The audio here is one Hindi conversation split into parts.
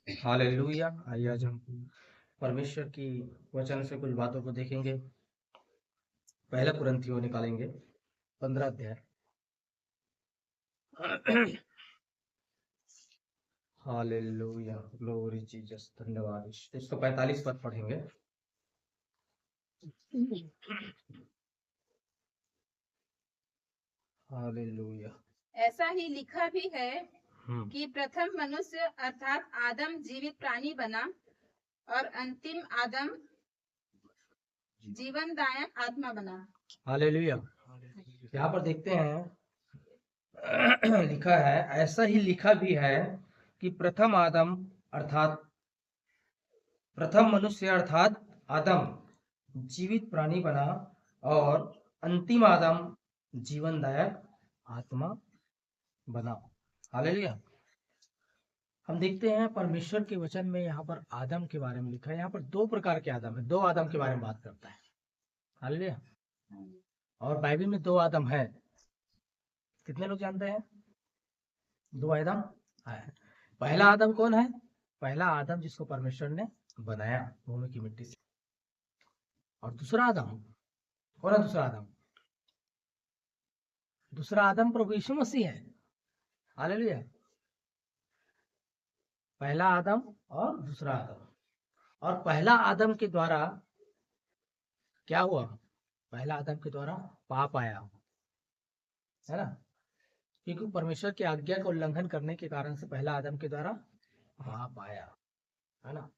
हालेलुया। आइए आज हम परमेश्वर की वचन से कुछ बातों को देखेंगे। पहला कुरिन्थियों निकालेंगे 15 अध्याय। हालेलुया, ग्लोरी जीसस, धन्यवाद। 145 पद पढ़ेंगे। हालेलुया। ऐसा ही लिखा भी है हम्म कि प्रथम मनुष्य अर्थात आदम जीवित प्राणी बना और अंतिम आदम जीवनदायक आत्मा बना। हालेलुया। यहाँ पर देखते हैं लिखा है, ऐसा ही लिखा भी है कि प्रथम आदम अर्थात प्रथम मनुष्य अर्थात आदम जीवित प्राणी बना और अंतिम आदम जीवनदायक आत्मा बना। हालेलुया। हम देखते हैं परमेश्वर के वचन में यहाँ पर आदम के बारे में लिखा है। यहाँ पर दो प्रकार के आदम है, दो आदम के बारे में बात करता है। हालेलुया। और बाइबल में दो आदम है। कितने लोग जानते हैं? दो आदम है। पहला आदम कौन है? पहला आदम जिसको परमेश्वर ने बनाया भूमि की मिट्टी से। और दूसरा आदम कौन है? दूसरा आदम, दूसरा आदम प्रभु यीशु मसीह है। हालेलुया। पहला आदम और दूसरा आदम। और पहला आदम के द्वारा क्या हुआ? पहला आदम के द्वारा पाप आया, है ना? क्योंकि परमेश्वर की आज्ञा का उल्लंघन करने के कारण से पहला आदम के द्वारा पाप आया, है ना?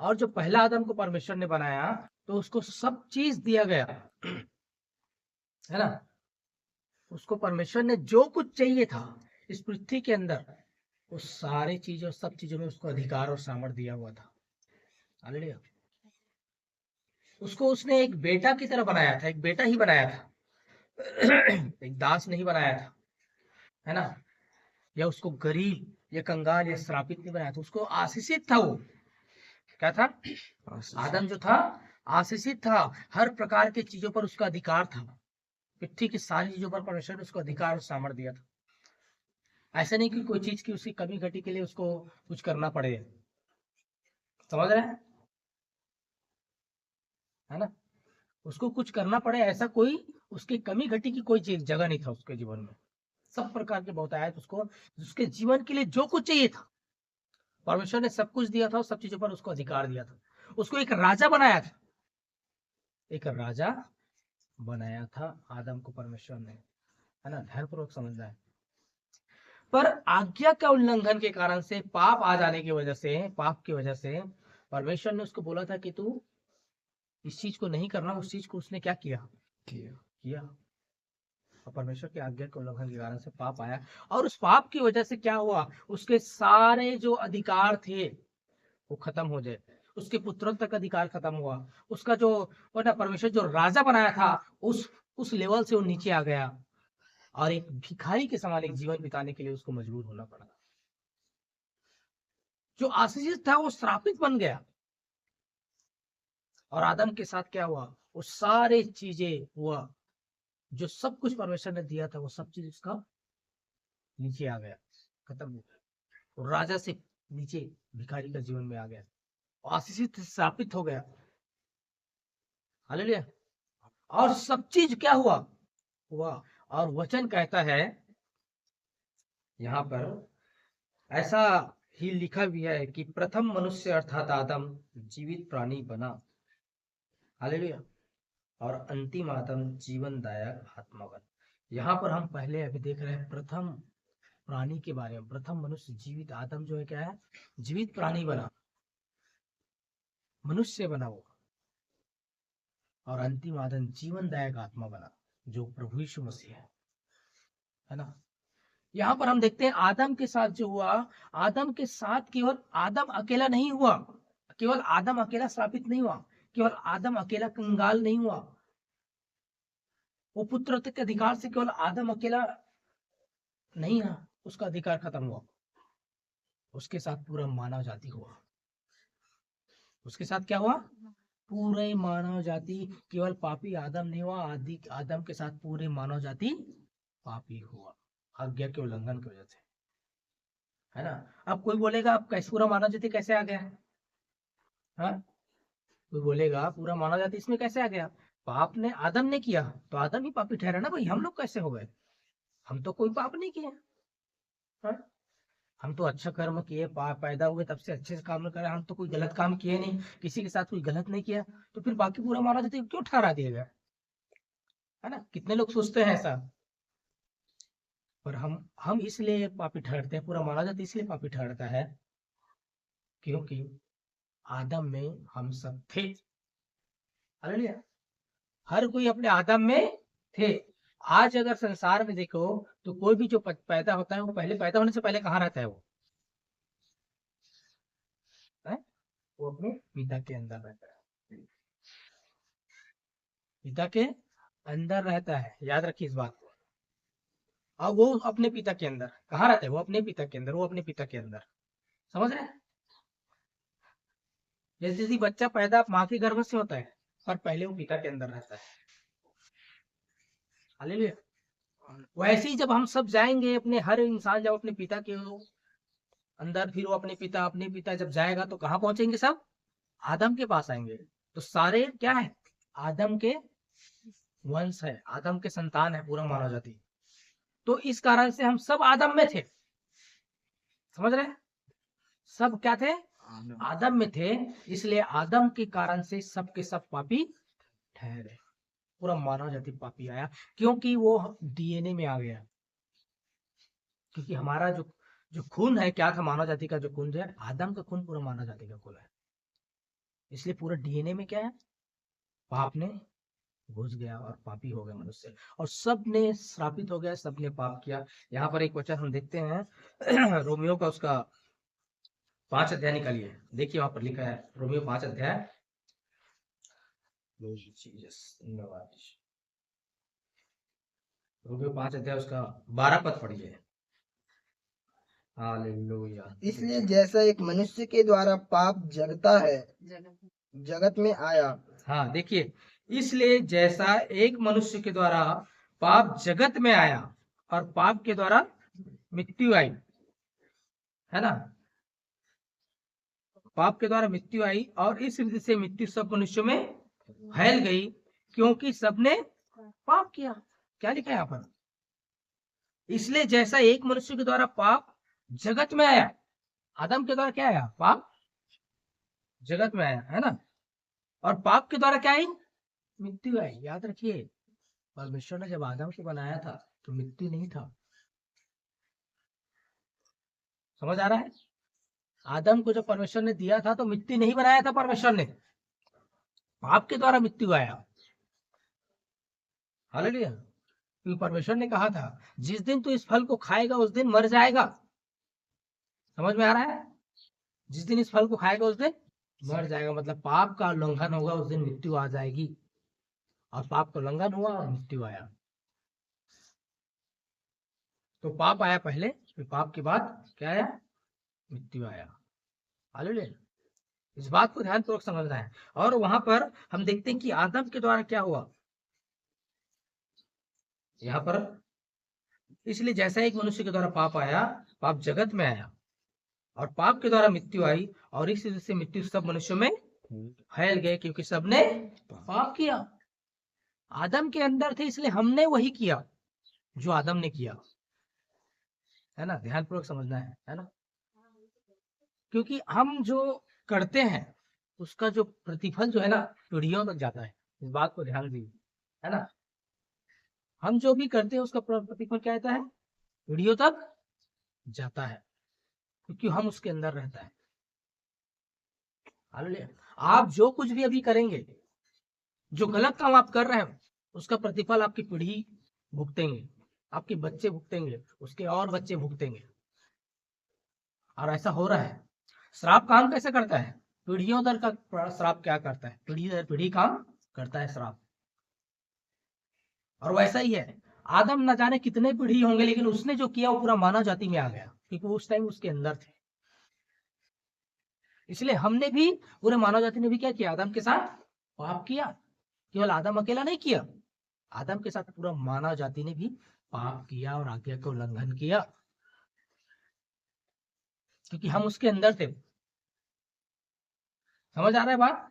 और जो पहला आदम को परमेश्वर ने बनाया तो उसको सब चीज दिया गया, है ना? उसको परमेश्वर ने जो कुछ चाहिए था इस पृथ्वी के अंदर, उस सारी चीजों सब चीजों में उसको अधिकार और सामर्थ्य दिया हुआ था। हालेलुया। उसको उसने एक बेटा की तरह बनाया था, एक बेटा ही बनाया था। एक दास नहीं बनाया था, है ना? या उसको गरीब या कंगाल या श्रापित नहीं बनाया था, उसको आशीषित था। वो क्या था? आदम जो था आशीषित था। हर प्रकार की चीजों पर उसका अधिकार था। पृथ्वी की सारी चीजों पर परमेश्वर ने उसको अधिकार और सामर्थ्य दिया था। ऐसा नहीं कि कोई चीज की उसकी कमी घटी के लिए उसको कुछ करना पड़े। समझ रहे हैं? है ना? उसको कुछ करना पड़े ऐसा कोई उसकी कमी घटी की कोई चीज जगह नहीं था उसके जीवन में। सब प्रकार के बहुत आयत उसको उसके जीवन के लिए जो कुछ चाहिए था परमेश्वर ने सब कुछ दिया था और सब चीजों पर उसको अधिकार दिया था। उसको एक राजा बनाया था, एक राजा बनाया था आदम को परमेश्वर ने, है ना? ध्यानपूर्वक समझना है। पर आज्ञा का उल्लंघन के कारण से, पाप आ जाने की वजह से, पाप की वजह से परमेश्वर ने उसको बोला था कि तू इस चीज को नहीं करना, उस चीज को उसने क्या किया? किया। और परमेश्वर की आज्ञा के उल्लंघन के कारण से पाप आया और उस पाप की वजह से क्या हुआ? उसके सारे जो अधिकार थे वो खत्म हो जाए। उसके पुत्रों तक अधिकार खत्म हुआ। उसका जो वो ना परमेश्वर जो राजा बनाया था उस लेवल से वो नीचे आ गया और एक भिखारी के समान एक जीवन बिताने के लिए उसको मजबूर होना पड़ा। जो आशीषित था वो श्रापित बन गया। और आदम के साथ क्या हुआ? वो सारे चीजें हुआ, जो सब कुछ परमेश्वर ने दिया था वो सब चीज उसका नीचे आ गया, खत्म हो गया। और राजा से नीचे भिखारी का जीवन में आ गया, आशीषित श्रापित हो गया। हालेलुया। और सब चीज क्या हुआ? हुआ। और वचन कहता है यहाँ पर, ऐसा ही लिखा भी है कि प्रथम मनुष्य अर्थात आदम जीवित प्राणी बना। हालेलुया। और अंतिम आदम जीवनदायक आत्मा बना। यहाँ पर हम पहले अभी देख रहे हैं प्रथम प्राणी के बारे में। प्रथम मनुष्य जीवित, आदम जो है क्या है? जीवित प्राणी बना, मनुष्य बना वो। और अंतिम आदम जीवनदायक आत्मा बना, जो प्रभु यीशु मसीह है ना? यहाँ पर हम देखते हैं आदम के साथ जो हुआ, आदम के साथ केवल आदम अकेला नहीं हुआ, केवल आदम अकेला श्रापित नहीं हुआ, केवल आदम अकेला कंगाल नहीं हुआ। वो पुत्र के अधिकार से केवल आदम अकेला नहीं है, उसका अधिकार खत्म हुआ। उसके साथ पूरा मानव जाति हुआ। उसके साथ क्या हुआ? पूरे मानव जाति। केवल पापी आदम नहीं हुआ, आदि आदम के साथ पूरे मानव जाति पापी हुआ, आज्ञा के उल्लंघन की वजह से। है ना। अब कोई बोलेगा अब कैसे पूरा मानव जाति कैसे आ गया, हाँ, कोई बोलेगा पूरा मानव जाति इसमें कैसे आ गया, पाप ने आदम ने किया तो आदम ही पापी ठहरा ना भाई, हम लोग कैसे हो गए, हम तो कोई पाप नहीं किए, हाँ? हम तो अच्छा कर्म किए, पैदा हुए तब से अच्छे से काम करे, हम तो कोई गलत काम किए नहीं, किसी के साथ कोई गलत नहीं किया, तो फिर बाकी पूरा मानव जाति को क्यों ठहरा दिया गया, है ना। कितने लोग सोचते हैं ऐसा, पर हम इसलिए पापी ठहरते हैं, पूरा मानव जाति इसलिए पापी ठहरता है क्योंकि आदम में हम सब थे। हालेलुया। हर कोई अपने आदम में थे। आज अगर संसार में देखो तो कोई भी जो पैदा होता है वो पहले पैदा होने से पहले कहाँ रहता है वो, है? वो अपने पिता के अंदर रहता है, पिता के अंदर रहता है, याद रखिए इस बात को। अब वो अपने पिता के अंदर कहाँ रहता है, वो अपने पिता के अंदर, वो अपने पिता के अंदर, समझ रहे हैं। जैसे यदि बच्चा पैदा माँ के गर्भ से होता है पर पहले वो पिता के अंदर रहता है, हालेलुया। वैसे ही जब हम सब जाएंगे, अपने हर इंसान जब अपने पिता के अंदर, फिर वो अपने पिता जब जाएगा तो कहाँ पहुंचेंगे, सब आदम के पास आएंगे। तो सारे क्या है, आदम के वंश है, आदम के संतान है पूरा मानव जाति। तो इस कारण से हम सब आदम में थे, समझ रहे हैं, सब क्या थे, आदम में थे, इसलिए आदम के कारण से सब के सब पापी ठहरे, पूरा मानव जाति पापी आया, क्योंकि वो डीएनए में आ गया, क्योंकि हमारा जो जो खून है, क्या था, मानव जाति का जो खून है, आदम का खून पूरा मानव जाति का खून है, इसलिए पूरा डीएनए में क्या है, पाप ने घुस गया और पापी हो गए मनुष्य, और सब ने श्रापित हो गया, सब ने पाप किया। यहाँ पर एक वचन हम देखते हैं रोमियो का, उसका 5 अध्याय निकालिए, देखिए वहां पर लिखा है, रोमियो 5 अध्याय, रोमियो 5 अध्याय उसका 12 पद पढ़िए। हालेलुया। इसलिए जैसा एक मनुष्य के द्वारा पाप जगता है, जगत में आया। हाँ देखिए, इसलिए जैसा एक मनुष्य के द्वारा पाप जगत में आया और पाप के द्वारा मृत्यु आई, है ना, पाप के द्वारा मृत्यु आई, और इस रीति से मृत्यु सब मनुष्यों में फैल गई, क्योंकि सबने पाप किया। क्या लिखा है यहाँ पर, इसलिए जैसा एक मनुष्य के द्वारा पाप जगत में आया, आदम के द्वारा क्या आया, पाप जगत में आया, है ना, और पाप के द्वारा क्या आई, मृत्यु आई। याद रखिए, परमेश्वर ने जब आदम को बनाया था तो मृत्यु नहीं था, समझ आ रहा है। आदम को जब परमेश्वर ने दिया था तो मृत्यु नहीं बनाया था परमेश्वर ने, पाप के द्वारा मृत्यु आया, हालेलुया। क्योंकि परमेश्वर ने कहा था जिस दिन तू इस फल को खाएगा उस दिन मर जाएगा, समझ में आ रहा है, जिस दिन इस फल को खाएगा उस दिन मर जाएगा, मतलब पाप का उल्लंघन होगा उस दिन मृत्यु आ जाएगी, और पाप का उल्लंघन हुआ और मृत्यु आया। तो पाप आया पहले, फिर पाप के बाद क्या आया, मृत्यु आया, हालेलुया। इस बात को ध्यान पूर्वक समझना है। और वहां पर हम देखते हैं कि आदम के द्वारा क्या हुआ, यहाँ पर, इसलिए जैसा एक मनुष्य के द्वारा पाप आया, पाप जगत में आया, और पाप के द्वारा मृत्यु आई, और इस वजह से मृत्यु सब मनुष्यों में फैल गए, क्योंकि सबने पाप किया। आदम के अंदर थे इसलिए हमने वही किया जो आदम ने किया, है ना, ध्यानपूर्वक समझना है ना, क्योंकि हम जो करते हैं उसका जो प्रतिफल जो है ना पीढ़ियों तक जाता है, इस बात को ध्यान दीजिए, है ना, हम जो भी करते हैं उसका प्रतिफल क्या रहता है, पीढ़ियों तक जाता है, क्योंकि हम उसके अंदर रहता है, हालेलुया। आप जो कुछ भी अभी करेंगे, जो गलत काम आप कर रहे हैं, उसका प्रतिफल आपकी पीढ़ी भुगतेंगे, आपके बच्चे भुगतेंगे, उसके और बच्चे भुगतेंगे, और ऐसा हो रहा है। श्राप काम कैसे करता है, पीढ़ियों दर का श्राप क्या करता है, पीढ़ी दर पीढ़ी काम करता है श्राप, और वैसा ही है, आदम न जाने कितने पीढ़ी होंगे, लेकिन उसने जो किया वो पूरा मानव जाति में आ गया, क्योंकि वो उस टाइम उसके अंदर थे। इसलिए हमने भी, पूरे मानव जाति ने भी क्या किया, आदम के साथ पाप किया। केवल आदम अकेला नहीं किया, आदम के साथ पूरा मानव जाति ने भी पाप किया और आज्ञा का उल्लंघन किया। क्योंकि हम उसके अंदर थे। समझ आ रहा है बात?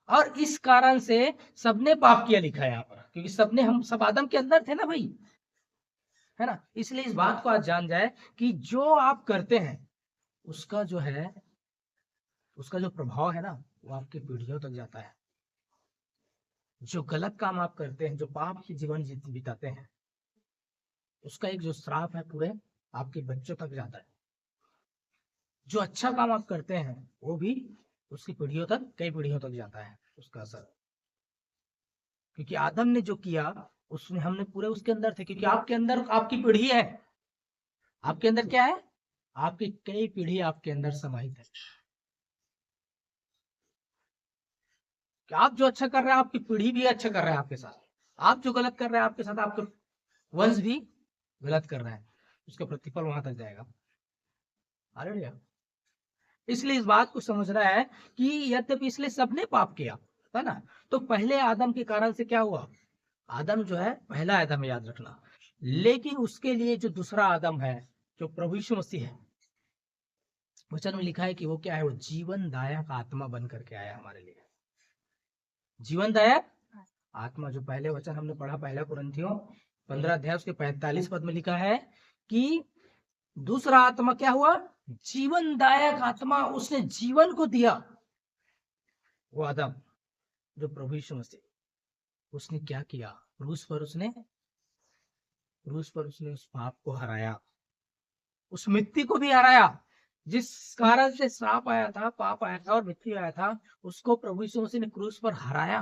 और इस कारण से सबने पाप किया लिखा है यहाँ पर, क्योंकि सबने, हम सब आदम के अंदर थे ना भाई, है ना। इसलिए इस बात को आज जान जाए कि जो आप करते हैं उसका जो है, उसका जो प्रभाव है ना, वो आपकी पीढ़ियों तक जाता है। जो गलत काम आप करते हैं, जो पाप की जीवन बिताते हैं, उसका एक जो श्राप है पूरे आपके बच्चों तक जाता है। जो अच्छा काम आप करते हैं वो भी उसकी पीढ़ियों तक, कई पीढ़ियों तक जाता है उसका असर। क्योंकि आदम ने जो किया उसने, हमने पूरे उसके अंदर थे, क्योंकि आपके अंदर आपकी पीढ़ी है। आपके अंदर क्या है? आपकी कई पीढ़ी आपके अंदर समाहित है। कि आप जो अच्छा कर रहे हैं आपकी पीढ़ी भी अच्छा कर रहा है आपके साथ, आप जो गलत कर रहे हैं आपके साथ आपके वंश भी गलत कर रहा है, उसका प्रतिफल वहां तक जाएगा। हालेलुया। इसलिए इस बात को समझना है कि यद्यपि इसलिए सबने पाप किया, है ना। तो पहले आदम के कारण से क्या हुआ? आदम जो है पहला आदम, याद रखना। लेकिन उसके लिए जो दूसरा आदम है, जो प्रभु यीशु मसीह है, वचन में लिखा है कि वो क्या है? वो जीवनदायक आत्मा बन करके आया हमारे लिए। जीवनदायक आत्मा, जो पहले वचन हमने पढ़ा, पहला कुरिन्थियों 15 अध्याय उसके 45 पद में लिखा है कि दूसरा आत्मा क्या हुआ? जीवनदायक आत्मा, उसने जीवन को दिया। वो आदम जो प्रभु यीशु मसीह, उसने क्या किया? क्रूस पर उसने उस पाप को हराया, उस मृत्यु को भी हराया। जिस कारण से श्राप आया था, पाप आया था और मृत्यु आया था, उसको प्रभु यीशु मसीह ने क्रूस पर हराया।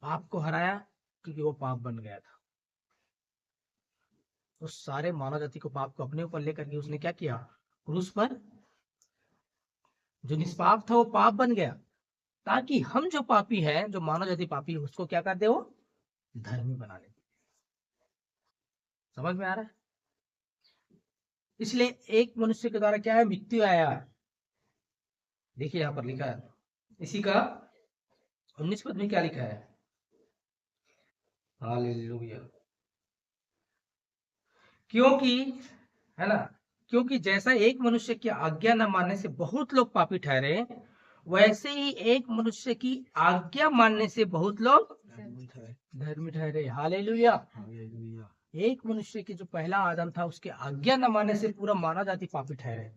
पाप को हराया क्योंकि वो पाप बन गया था। उस सारे मानव जाति को, पाप को अपने ऊपर लेकर के उसने क्या किया? क्रूस पर जो निष्पाप था वो पाप बन गया, ताकि हम जो पापी है, जो मानव जाति पापी है, उसको क्या कर दे? वो धर्मी बना ले। समझ में आ रहा है? इसलिए एक मनुष्य के द्वारा क्या है? मृत्यु आया। देखिए यहां पर लिखा है, इसी का 19 पद में क्या लिखा है? हालेलुया। क्योंकि, है ना, क्योंकि जैसा एक मनुष्य की आज्ञा न मानने से बहुत लोग पापी ठहरे, वैसे ही एक मनुष्य की आज्ञा मानने से बहुत लोग धर्मी ठहरे। हालेलुया। एक मनुष्य की, जो पहला आदम था, उसके आज्ञा न मानने से पूरा मानव जाति पापी ठहरे,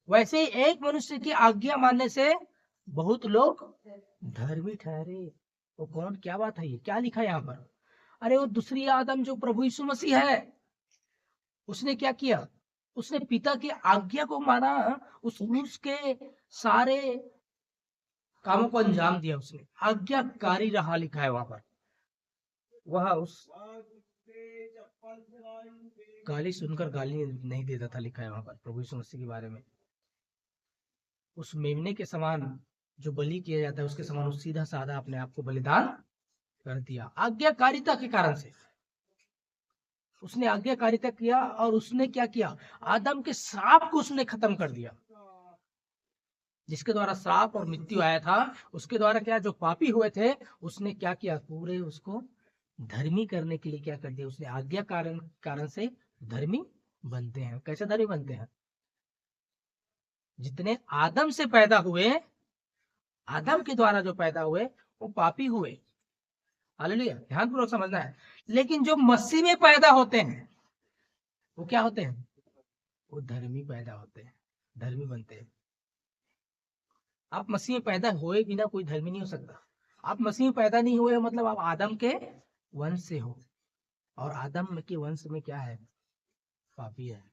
वैसे ही एक मनुष्य की आज्ञा मानने से बहुत लोग धर्मी ठहरे। तो कौन, क्या बात है? ये क्या लिखा है यहाँ पर? अरे वो दूसरी आदम जो प्रभु यीशु मसीह है, उसने क्या किया? उसने पिता की आज्ञा को माना, उसके सारे कामों को अंजाम दिया, उसने आज्ञाकारी रहा, लिखा है वहां पर। वह उस गाली सुनकर गाली नहीं देता था, लिखा है वहां पर प्रभु यीशु मसीह के बारे में। उस मेमने के समान जो बलि किया जाता है, उसके समान उस सीधा साधा अपने आप को बलिदान कर दिया, आज्ञाकारिता के कारण से। उसने आज्ञाकारिता किया और उसने क्या किया? आदम के श्राप को उसने खत्म कर दिया। जिसके द्वारा श्राप और मृत्यु आया था, उसके द्वारा क्या, जो पापी हुए थे, उसने क्या किया? पूरे उसको धर्मी करने के लिए क्या कर दिया? उसने आज्ञा कारण से धर्मी बनते हैं। कैसे धर्मी बनते हैं? जितने आदम से पैदा हुए, आदम के द्वारा जो पैदा हुए, वो पापी हुए। हालेलुया। ध्यानपूर्वक समझना है। लेकिन जो मसीह में पैदा होते हैं, वो क्या होते हैं? वो धर्मी पैदा होते हैं, धर्मी बनते हैं। आप मसीह में पैदा हुए बिना कोई धर्मी नहीं हो सकता। आप मसीह में पैदा नहीं हुए मतलब आप आदम के वंश से हो, और आदम के वंश में क्या है? पापी है।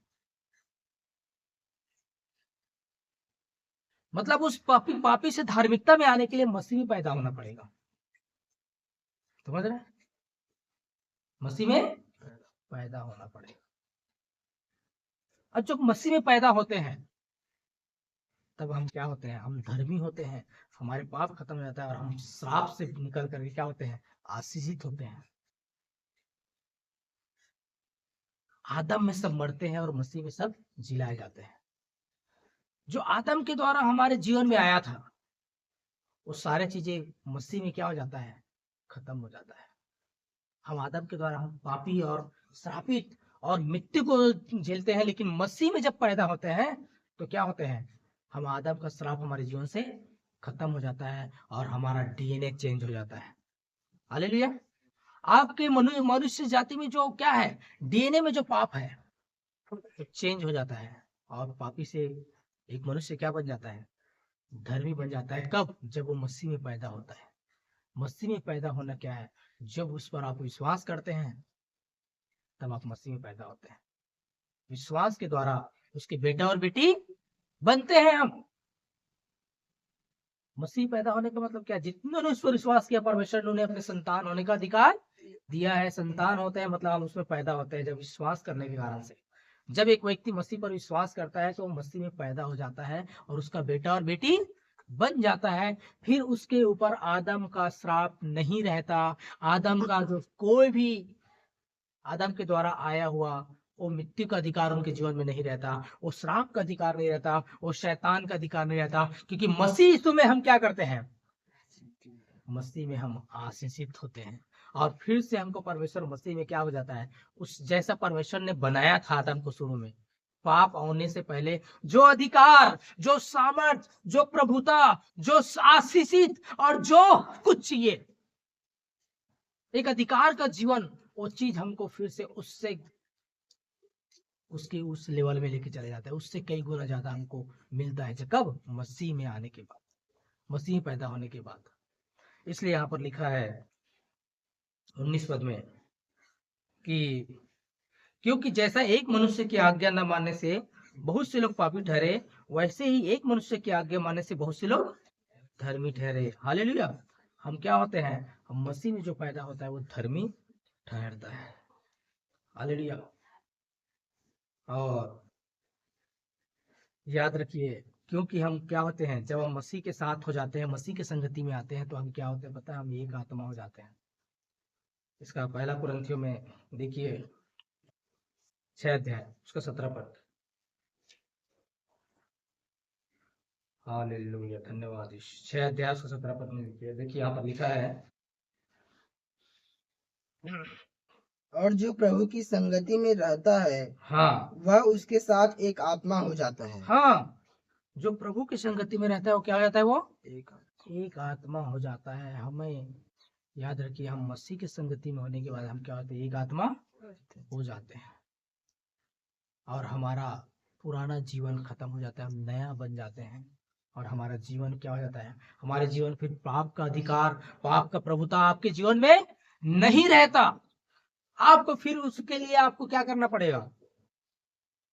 मतलब उस पापी से धार्मिकता में आने के लिए मसीह में पैदा होना पड़ेगा। समझ रहे हैं? मसीह में पैदा होना पड़ेगा। और जब मसीह में पैदा होते हैं, तब हम क्या होते हैं? हम धर्मी होते हैं, हमारे पाप खत्म हो जाता है और हम श्राप से निकल करके क्या होते हैं? आशीषित होते हैं। आदम में सब मरते हैं और मसीह में सब जिलाए जाते हैं। जो आदम के द्वारा हमारे जीवन में आया था, वो सारे चीजें मसीह में क्या हो जाता है? खत्म हो जाता है। हम आदम के द्वारा हम पापी और श्रापित और मृत्यु को झेलते हैं, लेकिन मसीह में जब पैदा होते हैं तो क्या होते हैं, हम आदम का श्राप हमारे जीवन से खत्म हो जाता है और हमारा डीएनए चेंज हो जाता है। हालेलुया। आपके मनुष्य जाति में जो क्या है, डीएनए में जो पाप है चेंज हो जाता है और पापी से एक मनुष्य क्या बन जाता है, धर्मी बन जाता है। कब? जब वो मसीह में पैदा होता है। मसीह में पैदा होना क्या है, जब उस पर आप विश्वास करते हैं तब आप मसीह में पैदा होते हैं। विश्वास के द्वारा उसके बेटा और बेटी बनते हैं हम। मसीह पैदा होने का मतलब क्या, जितने ने उस पर विश्वास किया परमेश्वर ने उन्हें अपने संतान होने का अधिकार दिया है। संतान होते हैं मतलब हम उसमें पैदा होते हैं जब विश्वास करने के कारण से। जब एक व्यक्ति मसीह पर विश्वास करता है तो वो मसीह में पैदा हो जाता है और उसका बेटा और बेटी बन जाता है। फिर उसके ऊपर आदम का श्राप नहीं रहता। आदम का जो कोई भी आदम के द्वारा आया हुआ वो मृत्यु का अधिकार उनके जीवन में नहीं रहता, वो श्राप का अधिकार नहीं रहता, वो शैतान का अधिकार नहीं रहता, क्योंकि मसीह यीशु में हम क्या करते हैं, मसीह में हम आशीषित होते हैं। और फिर से हमको परमेश्वर मसीह में क्या हो जाता है, उस जैसा परमेश्वर ने बनाया था आदम को शुरू में, पाप होने से पहले जो अधिकार, जो सामर्थ, जो प्रभुता, जो आशीषित और जो कुछ चाहिए, एक अधिकार का जीवन, वो चीज हमको फिर से उससे उसके उस लेवल में लेके चले जाता है। उससे कई गुना ज्यादा हमको मिलता है। कब? मसीह में आने के बाद, मसीह में पैदा होने के बाद। इसलिए यहाँ पर लिखा है 19 पद में कि क्योंकि जैसा एक मनुष्य की आज्ञा न मानने से बहुत से लोग पापी ठहरे, वैसे ही एक मनुष्य की आज्ञा मानने से बहुत से लोग धर्मी ठहरे। हालेलुया। हम क्या होते हैं, हम मसीह में जो पैदा होता है वो धर्मी ठहरता है। हालेलुया। और याद रखिए, क्योंकि हम क्या होते हैं, जब हम मसीह के साथ हो जाते हैं, मसीह की संगति में आते हैं, तो हम क्या होते हैं पता है, हम एक आत्मा हो जाते हैं। इसका पहला कुरिन्थियों में देखिए 6 अध्याय उसका 17 पद। हालेलुया, धन्यवाद। 6 अध्याय उसका 17 पद में देखिए यहाँ पर लिखा है, और जो प्रभु की संगति में रहता है हाँ वह उसके साथ एक आत्मा हो जाता है। हाँ, जो प्रभु की संगति में रहता है वो क्या हो जाता है, वो एक एक आत्मा हो जाता है। हमें याद रखिए, हम मसीह की संगति में होने के बाद हम क्या होते हैं, एक आत्मा हो जाते हैं और हमारा पुराना जीवन खत्म हो जाता है, हम नया बन जाते हैं और हमारा जीवन क्या हो जाता है, हमारे जीवन फिर पाप का अधिकार, पाप का प्रभुता आपके जीवन में नहीं रहता। आपको फिर उसके लिए आपको क्या करना पड़ेगा,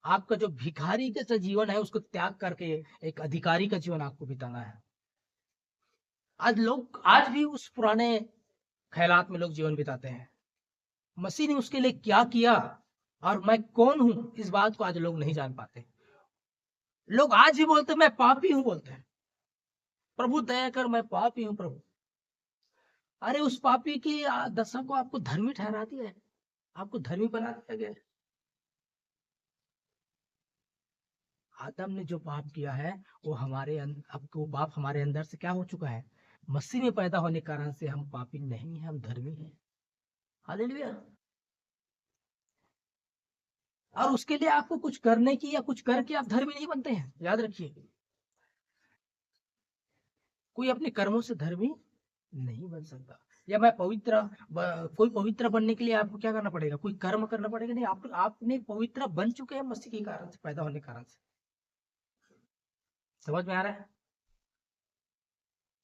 आपका जो भिखारी का जीवन है उसको त्याग करके एक अधिकारी का जीवन आपको बिताना है। आज भी उस पुराने ख्यालात में लोग जीवन बिताते हैं। मसीह ने उसके लिए क्या किया और मैं कौन हूं, इस बात को आज लोग नहीं जान पाते। लोग आज भी बोलते मैं पापी हूं, बोलते हैं प्रभु दया कर, मैं पापी हूं प्रभु। अरे उस पापी की दशा को आपको धर्मी ठहरा दिया है, आपको धर्मी बना दिया गया है। आदम ने जो पाप किया है वो हमारे अब वो पाप हमारे अंदर से क्या हो चुका है, मसीह में पैदा होने के कारण से हम पापी नहीं है, हम धर्मी हैं। हालेलुया। और उसके लिए आपको कुछ करने की या कुछ करके आप धर्मी नहीं बनते हैं, याद रखिए। कोई अपने कर्मों से धर्मी नहीं बन सकता। या मैं कोई पवित्र बनने के लिए आपको क्या करना पड़ेगा, कोई कर्म करना पड़ेगा, नहीं। आपने पवित्र बन चुके हैं मसीह के कारण से, पैदा होने के कारण से। समझ में आ रहा है?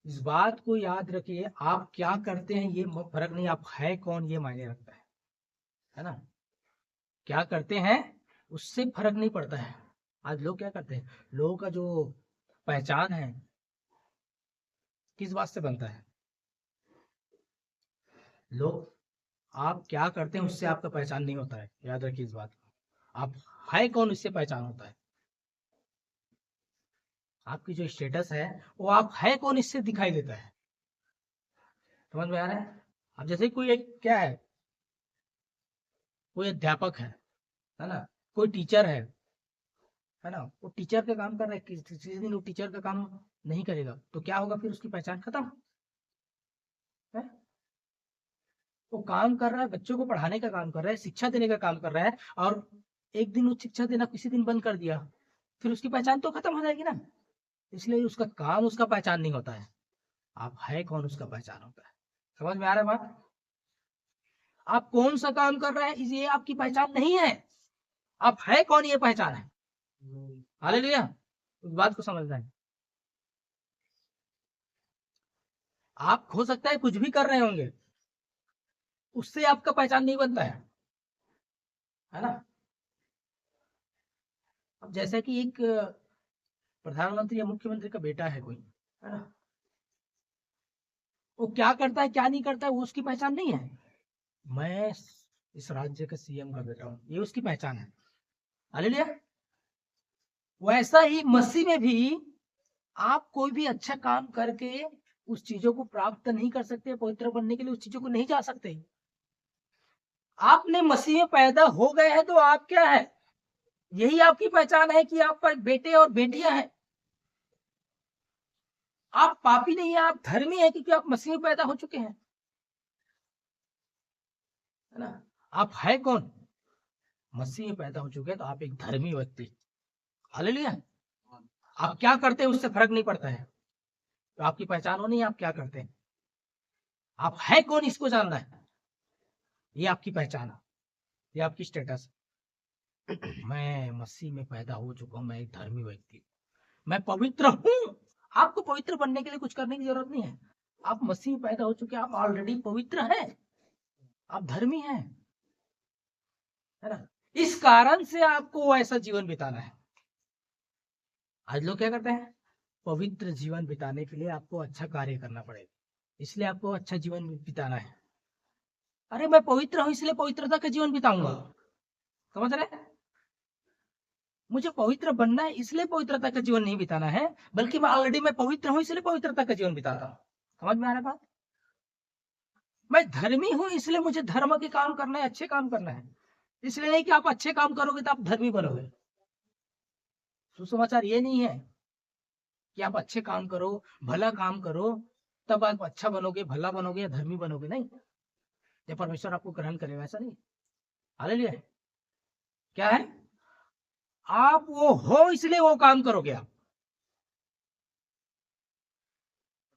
इस बात को याद रखिए, आप क्या करते हैं ये फर्क नहीं, आप है कौन ये मायने रखता है ना। क्या करते हैं उससे फर्क नहीं पड़ता है। आज लोग क्या करते हैं, लोगों का जो पहचान है किस बात से बनता है, लोग आप क्या करते हैं उससे आपका पहचान नहीं होता है। याद रखिए इस बात को, आप है कौन इससे पहचान होता है। आपकी जो स्टेटस है वो आप है कौन इससे दिखाई देता है। समझ में आ रहा है? अब जैसे कोई एक क्या है, कोई अध्यापक है ना, कोई टीचर है ना, वो टीचर का काम कर रहा है, किसी दिन वो टीचर का काम नहीं करेगा तो क्या होगा, फिर उसकी पहचान खत्म है। वो काम कर रहा है, बच्चों को पढ़ाने का काम कर रहा है, शिक्षा देने का काम कर रहा है, और एक दिन वो शिक्षा देना किसी दिन बंद कर दिया, फिर उसकी पहचान तो खत्म हो जाएगी ना। इसलिए उसका काम उसका पहचान नहीं होता है, आप है कौन उसका पहचान होता है। समझ में आ रहा है बात? आप कौन सा काम कर रहे हैं ये आपकी पहचान नहीं है, आप है कौन ये पहचान है। हालेलुया, उस बात को समझना है। आप हो सकता है कुछ भी कर रहे होंगे, उससे आपका पहचान नहीं बनता है ना। अब जैसे कि एक प्रधानमंत्री या मुख्यमंत्री का बेटा है कोई, है ना, वो क्या करता है क्या नहीं करता है वो उसकी पहचान नहीं है। मैं इस राज्य का सीएम का बेटा हूं, ये उसकी पहचान है। हालेलुया। वैसा ही मसीह में भी आप कोई भी अच्छा काम करके उस चीजों को प्राप्त नहीं कर सकते, पवित्र बनने के लिए उस चीजों को नहीं जा सकते। आपने मसीह में पैदा हो गए हैं तो आप क्या है, यही आपकी पहचान है कि आप बेटे और बेटियां हैं। आप पापी नहीं है, आप धर्मी है, क्योंकि आप मसीह में पैदा हो चुके हैं, है ना। आप है कौन, मसीह में पैदा हो चुके हैं तो आप एक धर्मी व्यक्ति। हालेलुया। आप क्या करते हैं उससे फर्क नहीं पड़ता है, तो आपकी पहचान हो नहीं आप क्या करते हैं, आप है कौन इसको जानना है, ये आपकी पहचान है, ये आपकी स्टेटस। मैं मसीह में पैदा हो चुका हूं, मैं एक धर्मी व्यक्ति, मैं पवित्र हूं। आपको पवित्र बनने के लिए कुछ करने की जरूरत नहीं है, आप मसीह में पैदा हो चुके हैं, आप ऑलरेडी पवित्र हैं, आप धर्मी हैं, है ना। इस कारण से आपको ऐसा जीवन बिताना है। आज लोग क्या करते हैं, पवित्र जीवन बिताने के लिए आपको अच्छा कार्य करना पड़ेगा, इसलिए आपको अच्छा जीवन बिताना है। अरे मैं पवित्र हूं इसलिए पवित्रता का जीवन बिताऊंगा, समझ रहे हैं? मुझे पवित्र बनना है इसलिए पवित्रता का जीवन नहीं बिताना है, बल्कि मैं ऑलरेडी मैं पवित्र हूं इसलिए पवित्रता का जीवन बिताता हूं। समझ में आ रहा है बात? मैं धर्मी हूं इसलिए मुझे धर्म के काम करना है, अच्छे काम करना है, इसलिए नहीं कि आप अच्छे काम करोगे तो आप धर्मी बनोगे। सुसमाचार ये नहीं है कि आप अच्छे काम करो, भला काम करो, तब आप अच्छा बनोगे, भला बनोगे या धर्मी बनोगे, नहीं। ये परमेश्वर आपको ग्रहण करेगा, ऐसा नहीं। हालेलुया। क्या है, आप वो हो इसलिए वो काम करोगे आप।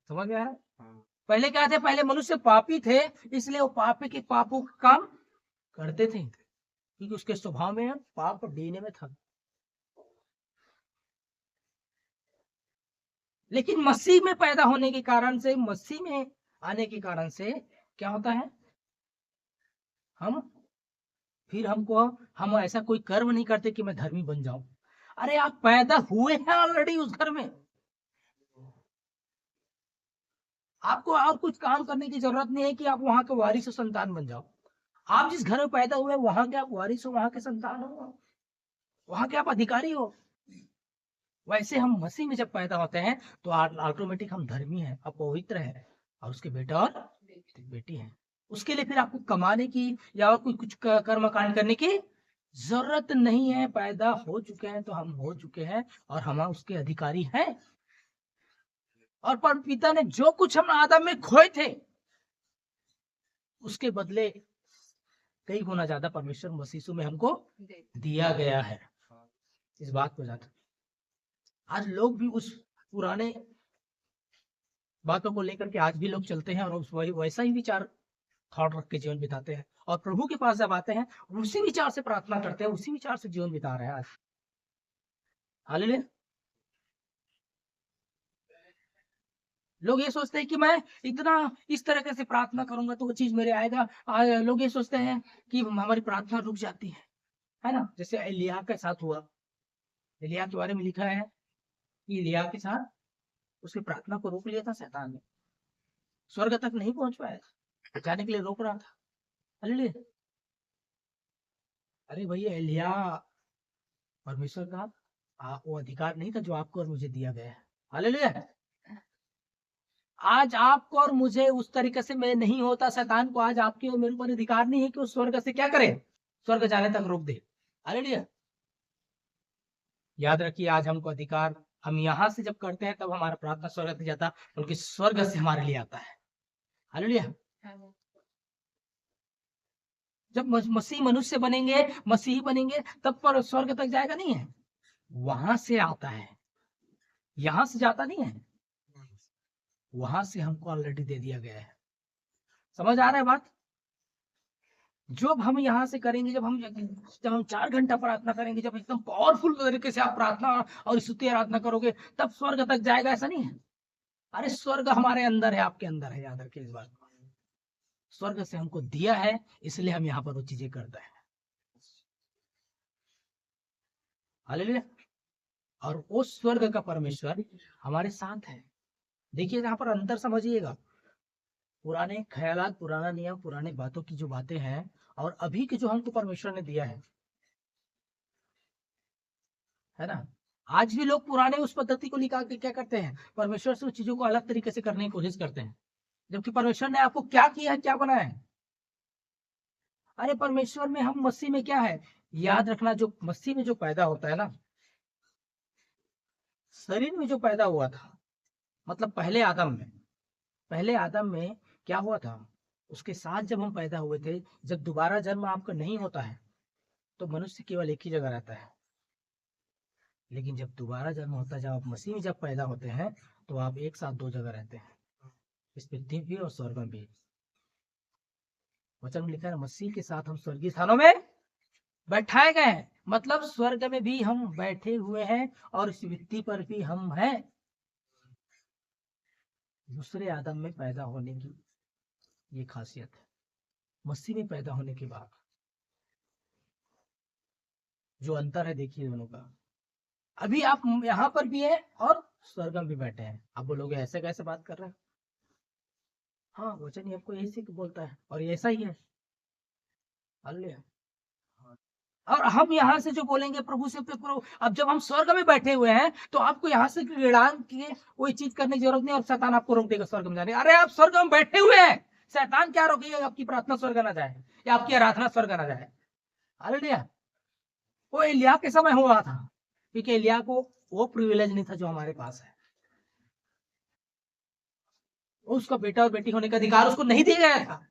समझ में आ रहा है? पहले क्या थे, पहले मनुष्य पापी थे, इसलिए वो पापी के पापों का काम करते थे, क्योंकि उसके स्वभाव में पाप देने में था। लेकिन मसीह में पैदा होने के कारण से, मसीह में आने के कारण से क्या होता है, हम ऐसा कोई कर्म नहीं करते कि मैं धर्मी बन जाऊं। अरे आप पैदा हुए हैं ऑलरेडी उस घर में, आपको और कुछ काम करने की जरूरत नहीं है कि आप वहां के वारिस संतान बन जाओ। आप जिस घर में पैदा हुए वहां के आप वारिस हो, वहां के संतान हो, वहां के आप अधिकारी हो। वैसे हम मसीह में जब पैदा होते हैं तो ऑटोमेटिक हम धर्मी हैं, अब पवित्र हैं, और उसके बेटा और बेटी हैं। उसके लिए फिर आपको कमाने की या और कुछ कर्म कांड करने की जरूरत नहीं है। पैदा हो चुके हैं तो हम हो चुके हैं और हम उसके अधिकारी हैं। और परम पिता ने जो कुछ हम आदम में खोए थे उसके बदले कई गुना ज्यादा परमेश्वर मसीह में हमको दिया गया है। इस बात को जानते, आज लोग भी उस पुराने बातों को लेकर के आज भी लोग चलते हैं और वैसा ही विचार थॉट रख के जीवन बिताते हैं, और प्रभु के पास जब आते हैं उसी विचार से प्रार्थना करते हैं, उसी विचार से जीवन बिता रहे हैं आज। हालेलुया। लोग ये सोचते हैं कि मैं इतना इस तरह से प्रार्थना करूंगा तो वो चीज मेरे आएगा। लोग ये सोचते हैं कि हमारी प्रार्थना रुक जाती है ना। जैसे एलिया के साथ हुआ, एलिया के बारे में लिखा है कि एलिया के साथ उसकी प्रार्थना को रोक लिया था शैतान ने, स्वर्ग तक नहीं पहुंच पाया, जाने के लिए रोक रहा था। हालेलुया। अरे भैया, एलिया परमेश्वर का वो अधिकार नहीं था जो आपको और मुझे दिया गया है। हालेलुया। आज आपको और मुझे उस तरीके से मैं नहीं होता, शैतान को आज आपके और मेरे ऊपर अधिकार नहीं है कि वो स्वर्ग से क्या करे, स्वर्ग जाने तक रोक दे। हालेलुया। याद रखिए, आज हमको अधिकार, हम यहाँ से जब करते हैं तब हमारा प्रार्थना स्वर्ग तक जाता, उनके स्वर्ग से हमारे लिए आता है। हालेलुया। जब मसीह मनुष्य बनेंगे, मसीही बनेंगे, तब पर स्वर्ग तक जाएगा नहीं है, वहां से आता है, यहां से जाता नहीं है, वहां से हमको ऑलरेडी दे दिया गया है। समझ आ रहा है बात? जब हम यहाँ से करेंगे, जब हम 4 घंटा प्रार्थना करेंगे, जब एकदम पावरफुल तरीके से आप प्रार्थना और स्तुति आराधना करोगे, तब स्वर्ग तक जाएगा, ऐसा नहीं है। अरे स्वर्ग हमारे अंदर है, आपके अंदर है, याद रखिए इस बात को। स्वर्ग से हमको दिया है, इसलिए हम यहाँ पर वो चीजें करते हैं। हालेलुया। और वो स्वर्ग का परमेश्वर हमारे साथ है। देखिए यहाँ पर अंतर समझिएगा, पुराने ख्यालात, पुराना नियम, पुराने बातों की जो बातें हैं, और अभी के जो हमको परमेश्वर ने दिया है ना। आज भी लोग पुराने उस पद्धति को निकाल के क्या करते हैं, परमेश्वर से उस चीजों को अलग तरीके से करने की कोशिश करते हैं, जबकि परमेश्वर ने आपको क्या किया है, क्या बनाया है। अरे परमेश्वर में, हम मसीह में क्या है, याद रखना, जो मसीह में जो पैदा होता है ना, शरीर में जो पैदा हुआ था, मतलब पहले आदम में क्या हुआ था, उसके साथ जब हम पैदा हुए थे, जब दोबारा जन्म आपका नहीं होता है तो मनुष्य केवल एक ही जगह रहता है। लेकिन जब दोबारा जन्म होता है, जब आप मसीह में जब पैदा होते हैं, तो आप एक साथ 2 जगह रहते हैं, इस पृथ्वी भी और स्वर्ग में भी। वचन में लिखा है, मसीह के साथ हम स्वर्गीय स्थानों में बैठाए गए हैं, मतलब स्वर्ग में भी हम बैठे हुए हैं, और इस पृथ्वी पर भी हम हैं। दूसरे आदम में पैदा होने की ये खासियत है। मसीह में पैदा होने के बाद जो अंतर है, देखिए दोनों का। अभी आप यहाँ पर भी हैं और स्वर्ग में भी बैठे हैं। आप बोलोगे ऐसे कैसे बात कर रहे हैं? हाँ, वचन ही आपको यही से बोलता है, और ऐसा ही है। हालेलुया। और हम यहाँ से जो बोलेंगे प्रभु से, प्रभु, अब जब हम स्वर्ग में बैठे हुए हैं, तो आपको यहाँ से ऋणान किए कोई चीज करने की जरूरत नहीं, और शैतान आपको रोक देगा स्वर्ग में जाने। अरे आप स्वर्ग में बैठे हुए हैं, शैतान क्या रोकेगा आपकी प्रार्थना स्वर्ग ना जाए, या आपकी आराधना स्वर्ग ना जाए। हालेलुया। वो एलिया के समय हुआ था, क्योंकि एलिया को वो प्रिविलेज नहीं था जो हमारे पास है। उसका बेटा और बेटी होने का अधिकार उसको नहीं दिया गया था,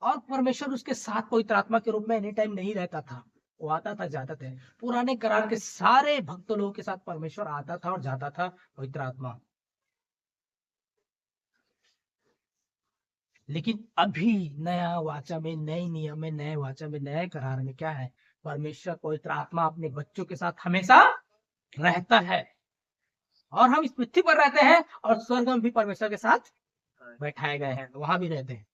और परमेश्वर उसके साथ पवित्र आत्मा के रूप में एनी टाइम नहीं रहता था, वो आता था, जाता था। पुराने करार के सारे भक्त लोगों के साथ परमेश्वर आता था और जाता था, पवित्र आत्मा। लेकिन अभी नया वाचा में, नए नियम में, नए वाचा में, नए करार में क्या है, परमेश्वर पवित्र आत्मा अपने बच्चों के साथ हमेशा रहता है, और हम इस पृथ्वी पर रहते हैं, और स्वर्ग में भी परमेश्वर के साथ बैठाए गए हैं, वहां भी रहते हैं।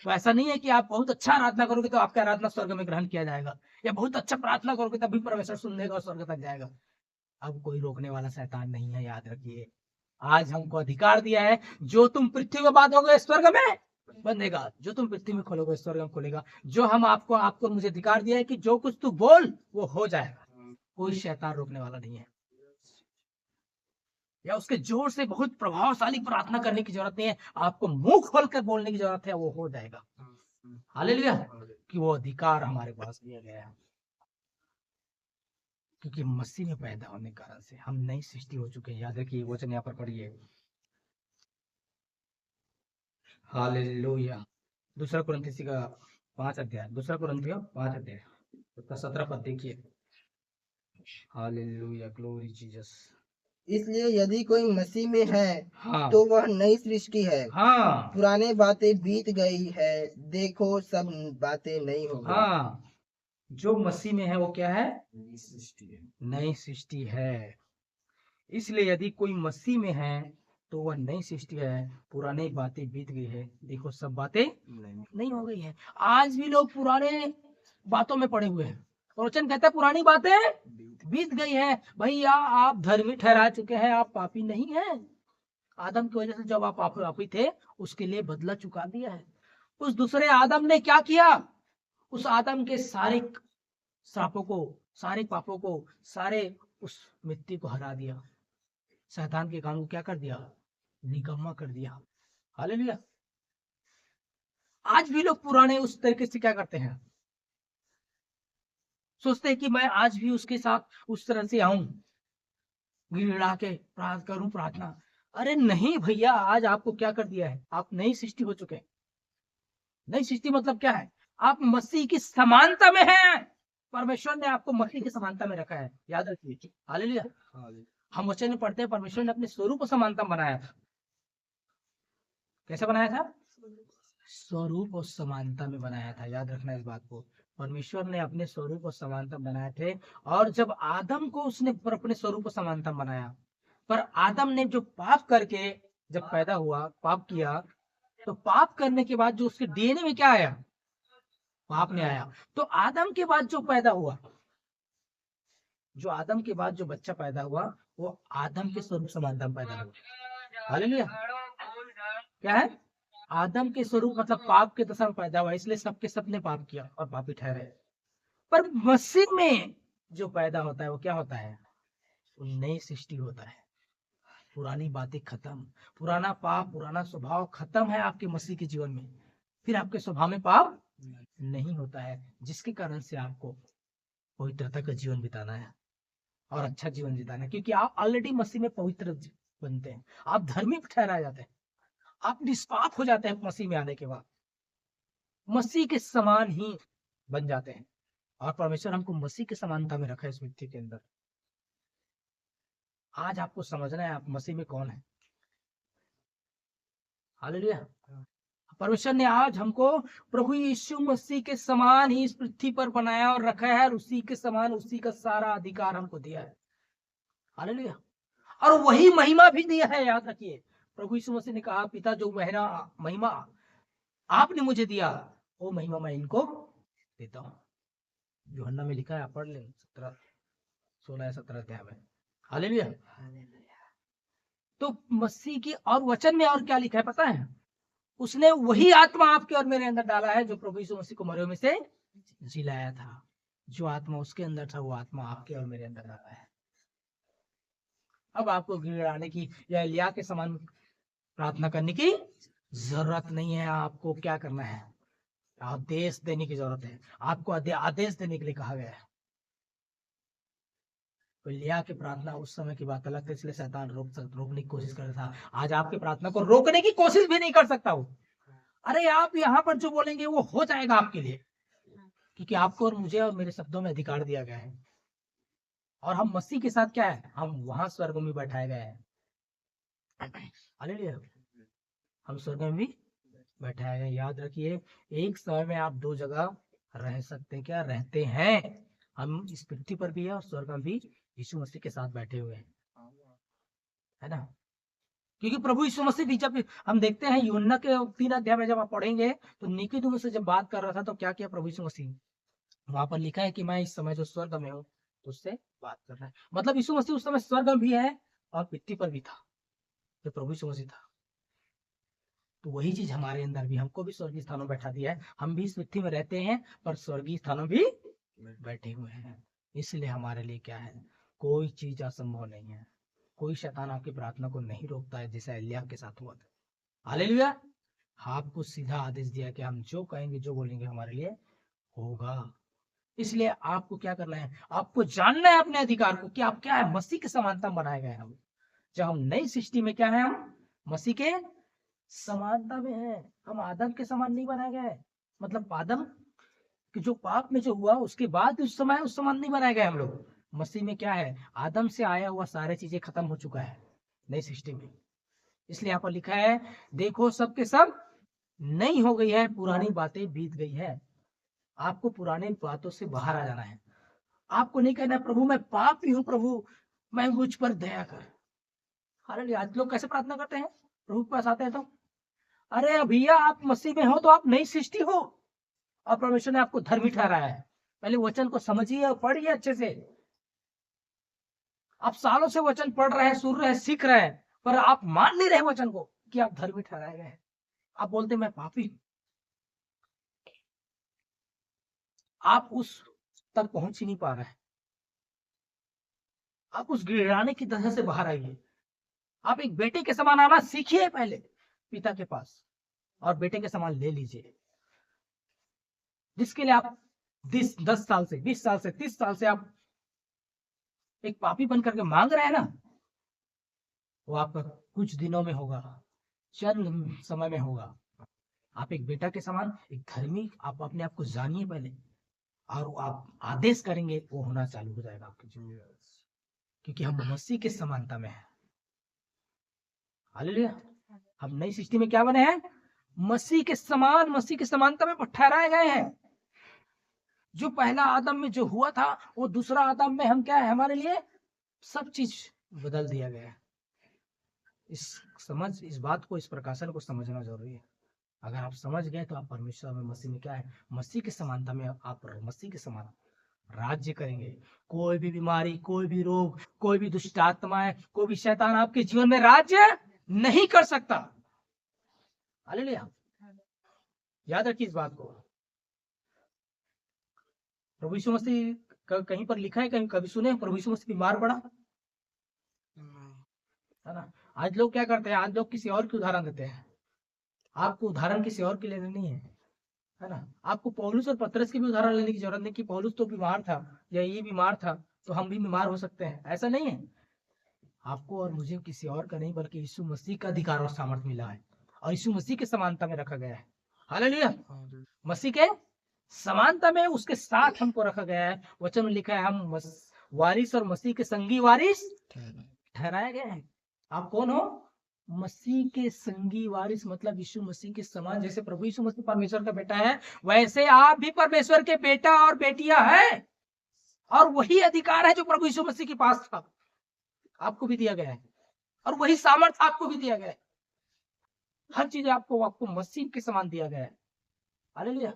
तो ऐसा नहीं है कि आप बहुत अच्छा आराधना करोगे तो आपका आराधना स्वर्ग में ग्रहण किया जाएगा, या बहुत अच्छा प्रार्थना करोगे तभी परमेश्वर सुन लेगा और स्वर्ग तक जाएगा। अब कोई रोकने वाला शैतान नहीं है, याद रखिए। आज हमको अधिकार दिया है, जो तुम पृथ्वी में बांधोगे स्वर्ग में बंधेगा, जो तुम पृथ्वी में खोलोगे स्वर्ग में खोलेगा। जो हम आपको मुझे अधिकार दिया है कि जो कुछ तू बोल वो हो जाएगा, कोई शैतान रोकने वाला नहीं है। या उसके जोर से बहुत प्रभावशाली प्रार्थना करने की जरूरत नहीं है, आपको मुंह खोलकर बोलने की जरूरत है, वो हो जाएगा। हालेलुया। कि वो अधिकार हमारे पास दिया गया है, क्योंकि मसीह में पैदा होने के कारण से हम नई सृष्टि हो चुके हैं। याद रखिए, वचन यहाँ पर पढ़िए। हालेलुया। 2 कुरिन्थियों का 5 अध्याय, 2 कुरिन्थियों 5 अध्याय, उसका 17 पद देखिए। Hallelujah, glory Jesus. इसलिए यदि कोई मसीह में है, हाँ, तो वह नई सृष्टि है। हाँ, पुराने बातें बीत गई है, देखो सब बातें नई हो गई। हाँ, जो मसीह में है वो क्या है, नई सृष्टि है। इसलिए यदि कोई मसीह में है तो वह नई सृष्टि है, पुरानी बातें बीत गई है, देखो सब बातें नहीं हो गई है। आज भी लोग पुराने बातों में पड़े हुए हैं, और वचन कहता है पुरानी बातें बीत गई है। भैया आप धर्मी ठहरा चुके हैं, आप पापी नहीं हैं। आदम की वजह से जब आप पापी थे, उसके लिए बदला चुका दिया है। उस दूसरे आदम ने क्या किया, उस आदम के सारे श्रापों को, सारे पापों को, सारे उस मिट्टी को हरा दिया। शैतान के काम को क्या कर दिया, निकम्मा कर दिया। हालेलुया। आज भी लोग पुराने उस तरीके से क्या करते हैं, सोचते हैं कि मैं आज भी उसके साथ उस तरह से आऊं, गिड़गिड़ा के करूं प्रार्थना। अरे नहीं भैया, आज आपको क्या कर दिया है, आप नई सृष्टि हो चुके हैं। नई सृष्टि मतलब क्या है? आप मसीह की समानता में हैं। परमेश्वर ने आपको मसीह की समानता में रखा है, याद रखिए। हालेलुया। हम वचन में पढ़ते हैं परमेश्वर ने अपने स्वरूप और समानता में बनाया था। कैसे बनाया था? स्वरूप और समानता में बनाया था। याद रखना इस बात को। परमेश्वर ने अपने स्वरूप और समानता में बनाए थे, और जब आदम को उसने अपने स्वरूप और समानता में बनाया, पर आदम ने जो पाप करके जब पैदा हुआ, पाप किया, तो पाप करने के बाद जो उसके डीएनए में क्या आया? पाप में आया। तो आदम के बाद जो पैदा हुआ, जो आदम के बाद जो बच्चा पैदा हुआ, वो आदम के स्वरूप समानता में पैदा हुआ। हालेलुया। क्या है? आदम के स्वरूप मतलब पाप के दशा में पैदा हुआ, इसलिए सबके सब ने पाप किया और पापी ठहरे। पर मसीह में जो पैदा होता है वो क्या होता है? वो नई सृष्टि होता है। पुरानी बातें खत्म, पुराना पाप, पुराना स्वभाव खत्म है आपके मसीह के जीवन में। फिर आपके स्वभाव में पाप नहीं होता है, जिसके कारण से आपको पवित्रता का जीवन बिताना है और अच्छा जीवन बिताना है, क्योंकि आप ऑलरेडी मसीह में पवित्र बनते हैं। आप धार्मिक ठहराए जाते हैं, आप निष्पाप हो जाते हैं मसीह में आने के बाद, मसीह के समान ही बन जाते हैं। और परमेश्वर हमको मसीह की समानता में रखा है इस व्यक्ति के अंदर। आज आपको समझना है आप मसीह में कौन है। हालेलुया। परमेश्वर ने आज हमको प्रभु यीशु मसीह के समान ही इस पृथ्वी पर बनाया और रखा है, और उसी के समान उसी का सारा अधिकार हमको दिया है। हालेलुया। और वही महिमा भी दिया है, याद रखिए। प्रभु यीशु मसीह ने कहा, पिता जो महिमा आपने मुझे दिया, वो महिमा मैं इनको देता हूँ। यूहन्ना में लिखा है, आप पढ़ लें 16-17 अध्याय में। हालेलुया। तो मसीह की और वचन में और क्या लिखा है पता है? उसने वही आत्मा आपके और मेरे अंदर डाला है जो प्रभु यीशु मसीह को मरे में से जिलाया था। जो आत्मा उसके अंदर था, वो आत्मा आपके और मेरे अंदर डाला है। अब आपको गिड़गिड़ाने की या एलिय्याह के समान प्रार्थना करने की जरूरत नहीं है। आपको क्या करना है? आदेश देने की जरूरत है। आपको आदेश देने के लिए कहा गया है। तो एलिय्याह की प्रार्थना उस समय की बात अलग थी, इसलिए शैतान रोकने की कोशिश कर रहा था। आज आपकी प्रार्थना को रोकने की कोशिश भी नहीं कर सकता वो। अरे आप यहाँ पर जो बोलेंगे वो हो जाएगा आपके लिए, क्योंकि आपको और मुझे और मेरे शब्दों में अधिकार दिया गया है। और हम मसीह के साथ क्या है? हम वहां स्वर्ग में बैठाए गए हैं। हालेलुया। हम स्वर्ग में भी बैठाए गए। याद रखिए, एक समय में आप दो जगह रह सकते हैं, क्या रहते हैं? हम इस पृथ्वी पर भी है और स्वर्ग में भी यीशु मसीह के साथ बैठे हुए हैं, है ना। क्योंकि प्रभु यीशु मसीह भी, जब हम देखते हैं यूहन्ना के 3 अध्याय में जब आप पढ़ेंगे, तो निकोदेमुस से जब बात कर रहा था तो क्या किया प्रभु यीशु मसीह? वहां पर लिखा है कि मैं इस समय जो स्वर्ग में हूँ उससे बात कर रहा है। मतलब यीशु मसीह उस समय स्वर्ग में भी है और पृथ्वी पर भी था, जो प्रभु यीशु मसीह था। तो वही चीज हमारे अंदर भी, हमको भी स्वर्गीय स्थानों में बैठा दिया है। हम भी इस पृथ्वी में रहते हैं पर स्वर्गीय स्थानों भी बैठे हुए हैं। इसलिए हमारे लिए क्या है? कोई चीज असंभव नहीं है। कोई शैतान आपकी प्रार्थना को नहीं रोकता है, जैसा एलिय्याह के साथ हुआ था। हालेलुया। आपको सीधा आदेश दिया कि हम जो कहेंगे, जो बोलेंगे, हमारे लिए होगा। इसलिए आपको क्या करना है? आपको जानना है अपने अधिकार को कि आप क्या है? मसीह की समानता में बनाए गए हैं हम। जब हम नई सृष्टि में क्या है? हम मसीह के समानता में है। हम आदम के समान नहीं बनाए गए। मतलब आदम कि जो पाप में जो हुआ उसके बाद उस समान नहीं बनाए गए हम लोग। मसीह में क्या है? आदम से आया हुआ सारी चीजें खत्म हो चुका है नई सृष्टि में। इसलिए यहाँ पर लिखा है, देखो सबके सब नई हो गई है, पुरानी बातें बीत गई है। आपको पुरानी बातों से बाहर आ जाना है। आपको नहीं कहना प्रभु मैं पापी हूँ, प्रभु मैं मुझ पर दया कर। हालेलुया। आज लोग कैसे प्रार्थना करते हैं? प्रभु के पास आते हैं तो, अरे भैया आप मसीह में हो तो आप नई सृष्टि हो और परमेश्वर ने आपको धर्मी ठहराया है। पहले वचन को समझिए और पढ़िए अच्छे से। आप सालों से वचन पढ़ रहे हैं, सुन रहे हैं, सीख रहे हैं, पर आप मान नहीं रहे वचन को कि आप धर्मी ठहराए गए हैं। आप बोलते मैं पापी। आप उस तक पहुंच ही नहीं पा रहे हैं। आप उस गिड़गिड़ाने की तरह से बाहर आइए। आप एक बेटे के समान आना सीखिए पहले पिता के पास, और बेटे के समान ले लीजिए। जिसके लिए आप 10 साल से, 20 साल से, 30 साल से आप एक पापी बन करके मांग रहे हैं ना, वो आपका कुछ दिनों में होगा, चंद समय में होगा। आप एक बेटा के समान, एक धर्मी, आप अपने आप को जानिए पहले, और आप आदेश करेंगे वो होना चालू हो जाएगा आपके जीवन में, क्योंकि हम मसीह के समानता में हैं। हालेलुया। हम नई सृष्टि में क्या बने हैं? मसीह के समान, मसीह की समानता में ठहराए गए हैं। जो पहला आदम में जो हुआ था, वो दूसरा आदम में हम क्या है, हमारे लिए सब चीज बदल दिया गया है। इस बात को, इस प्रकाशन को समझना जरूरी है। अगर आप समझ गए तो आप परमेश्वर में, मसीह में क्या है, मसीह की समानता में आप मसीह के समान राज्य करेंगे। कोई भी बीमारी, कोई भी रोग, कोई भी दुष्ट आत्माएं, कोई भी शैतान आपके जीवन में राज्य नहीं कर सकता। हालेलुया। याद रखिए इस बात को। प्रभु यीशु मसीह कहीं पर लिखा है, कहीं कभी सुने प्रभु यीशु मसीह बीमार पड़ा, है ना? आज लोग क्या करते हैं, आज लोग किसी और की उदाहरण देते हैं। आपको उदाहरण किसी और की लेनी नहीं है ना? आपको पौलुस और पतरस की भी उदाहरण लेने की जरूरत नहीं कि पौलुस तो बीमार था या ये बीमार था तो हम भी बीमार हो सकते हैं, ऐसा नहीं है। आपको और मुझे किसी और का नहीं, बल्कि यीशु मसीह का अधिकार और सामर्थ्य मिला है, और यीशु मसीह की समानता में रखा गया है। हालेलुया। मसीह के समानता में उसके साथ हमको रखा गया है। वचन में लिखा है हम वारिस और मसीह के संगी वारिस ठहराए गए हैं। आप कौन हो? मसीह के संगी वारिस, मतलब यीशु मसीह के समान। जैसे प्रभु यीशु मसीह परमेश्वर का बेटा है, वैसे आप भी परमेश्वर के बेटा और बेटियां हैं, और वही अधिकार है जो प्रभु यीशु मसीह के पास था, आपको भी दिया गया है, और वही सामर्थ्य आपको भी दिया गया है। हर चीज आपको मसीह के समान दिया गया है। हालेलुया।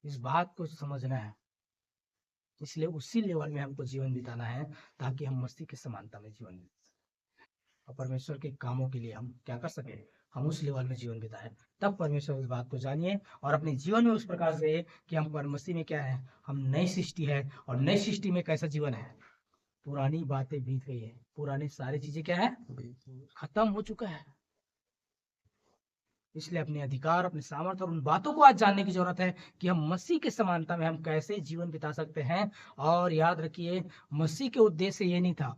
इस बात को समझना है, इसलिए उसी लेवल में हमको जीवन बिताना है, ताकि हम मसीह की समानता में जीवन बिता और परमेश्वर के कामों के लिए हम क्या कर सके, हम उस लेवल में जीवन बिताए। तब परमेश्वर इस बात को जानिए और अपने जीवन में उस प्रकार से कि हम पर मसीह में क्या है, हम नई सृष्टि है, और नई सृष्टि में कैसा जीवन है, पुरानी बातें बीत गई है, पुरानी सारी चीजें क्या है, खत्म हो चुका है। इसलिए अपने अधिकार, अपने सामर्थ्य और उन बातों को आज जानने की जरूरत है कि हम मसीह की समानता में हम कैसे जीवन बिता सकते हैं। और याद रखिए, मसीह के उद्देश्य ये नहीं था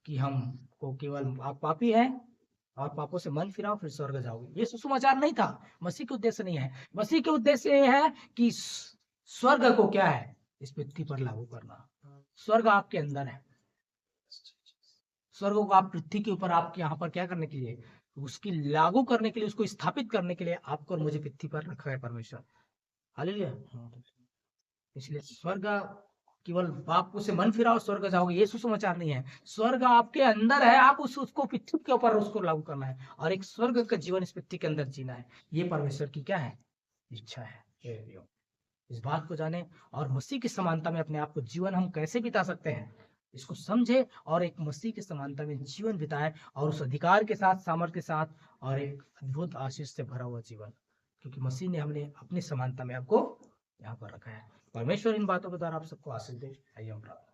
कि हम को केवल आप पापी हैं और पापों से मन फिराओ फिर स्वर्ग जाओगे, ये सुसमाचार नहीं था। मसीह के उद्देश्य नहीं है। मसीह के उद्देश्य ये है कि स्वर्ग को क्या है, इस पृथ्वी पर लागू करना। स्वर्ग आपके अंदर है। स्वर्ग को आप पृथ्वी के ऊपर, आपके यहाँ पर क्या करने के लिए, उसकी लागू करने के लिए, उसको स्थापित करने के लिए आपको और मुझे पृथ्वी पर रखा है परमेश्वर। हालेलुया। इसलिए स्वर्ग केवल पाप से मन फिराओ स्वर्ग जाओगे, ये सुसमाचार नहीं है। स्वर्ग आपके अंदर है, आप उसको पृथ्वी के ऊपर उसको लागू करना है, और एक स्वर्ग का जीवन इस पृथ्वी के अंदर जीना है। ये परमेश्वर की क्या है, इच्छा है। इस बात को जाने और मसीह की समानता में अपने आप को जीवन हम कैसे बिता सकते हैं, इसको समझे और एक मसीह की समानता में जीवन बिताए, और उस अधिकार के साथ, सामर्थ्य के साथ, और एक अद्भुत आशीष से भरा हुआ जीवन, क्योंकि मसीह ने हमने अपनी समानता में आपको यहाँ पर रखा है। परमेश्वर इन बातों के द्वारा आप सबको आशीष दे। आइए हम प्रार्थना